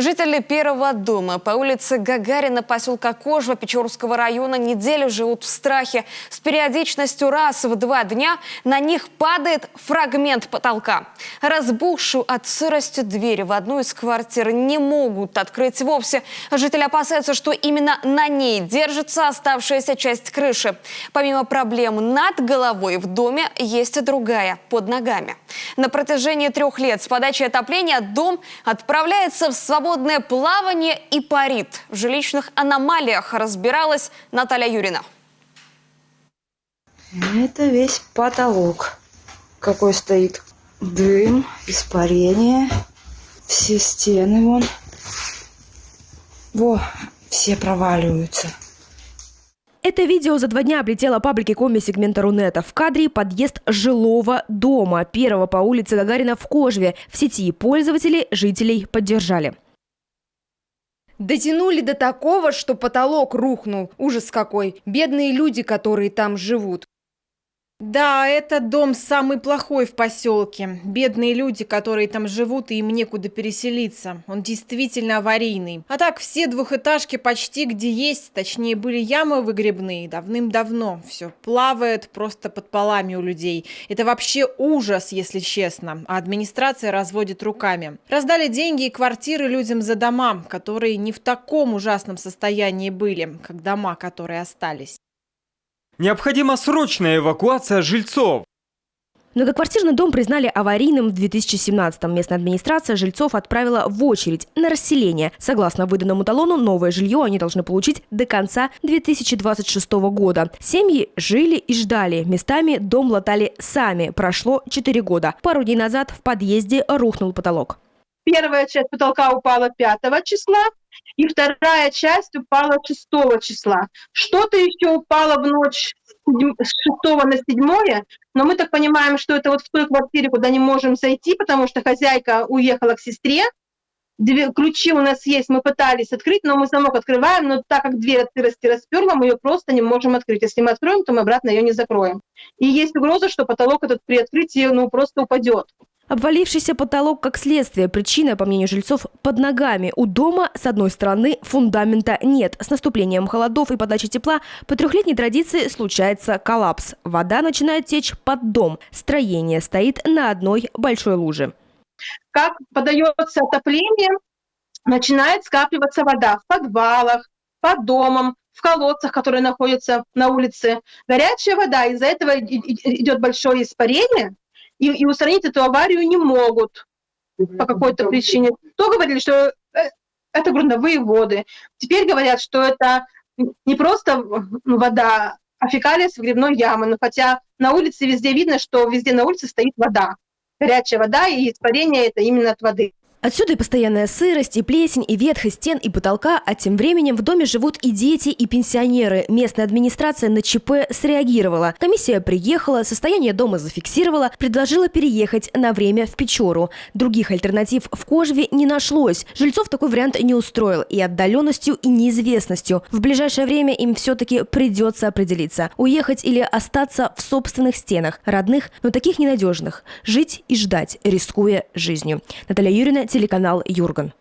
Жители Первого дома по улице Гагарина поселка Кожва Печорского района неделю живут в страхе. С периодичностью раз в 2 дня на них падает фрагмент потолка. Разбухшую от сырости дверь в одну из квартир не могут открыть вовсе. Жители опасаются, что именно на ней держится оставшаяся часть крыши. Помимо проблем над головой в доме есть и другая – под ногами. На протяжении 3 лет с подачи отопления дом отправляется в свободное плавание и парит. В жилищных аномалиях разбиралась Наталья Юрина. Это весь потолок. Какой стоит дым, испарение. Все стены вон. Все проваливаются. Это видео за 2 дня облетело паблики коми-сегмента Рунета. В кадре подъезд жилого дома, первого по улице Гагарина в Кожве. В сети пользователи жителей поддержали. Дотянули до такого, что потолок рухнул. Ужас какой. Бедные люди, которые там живут. Да, этот дом самый плохой в поселке. Бедные люди, которые там живут, и им некуда переселиться. Он действительно аварийный. А так, все двухэтажки почти где есть, точнее, были ямы выгребные давным-давно. Все плавает просто под полами у людей. Это вообще ужас, если честно. А администрация разводит руками. Раздали деньги и квартиры людям за дома, которые не в таком ужасном состоянии были, как дома, которые остались. Необходима срочная эвакуация жильцов. Многоквартирный дом признали аварийным в 2017-м. Местная администрация жильцов отправила в очередь на расселение. Согласно выданному талону, новое жилье они должны получить до конца 2026 года. Семьи жили и ждали. Местами дом латали сами. Прошло 4 года. Пару дней назад в подъезде рухнул потолок. Первая часть потолка упала 5 числа, и вторая часть упала 6 числа. Что-то еще упало в ночь с 6 на 7, но мы так понимаем, что это вот в той квартире, куда не можем зайти, потому что хозяйка уехала к сестре. Ключи у нас есть, мы пытались открыть, но мы замок открываем, но так как дверь от сырости расперла, мы ее просто не можем открыть. Если мы откроем, то мы обратно ее не закроем. И есть угроза, что потолок этот при открытии просто упадет. Обвалившийся потолок как следствие. Причина, по мнению жильцов, под ногами. У дома, с одной стороны, фундамента нет. С наступлением холодов и подачей тепла по 3-летней традиции случается коллапс. Вода начинает течь под дом. Строение стоит на одной большой луже. Как подается отопление, начинает скапливаться вода в подвалах, под домом, в колодцах, которые находятся на улице. Горячая вода, из-за этого идет большое испарение. И устранить эту аварию не могут по какой-то причине. То говорили, что это грунтовые воды. Теперь говорят, что это не просто вода, а фекалия с выгребной ямы. Но хотя на улице везде видно, что везде на улице стоит вода. Горячая вода, и испарение это именно от воды. Отсюда и постоянная сырость, и плесень, и ветхость стен, и потолка. А тем временем в доме живут и дети, и пенсионеры. Местная администрация на ЧП среагировала. Комиссия приехала, состояние дома зафиксировала, предложила переехать на время в Печору. Других альтернатив в Кожве не нашлось. Жильцов такой вариант не устроил и отдаленностью, и неизвестностью. В ближайшее время им все-таки придется определиться. Уехать или остаться в собственных стенах. Родных, но таких ненадежных. Жить и ждать, рискуя жизнью. Наталья Юрина, телеканал Юрган.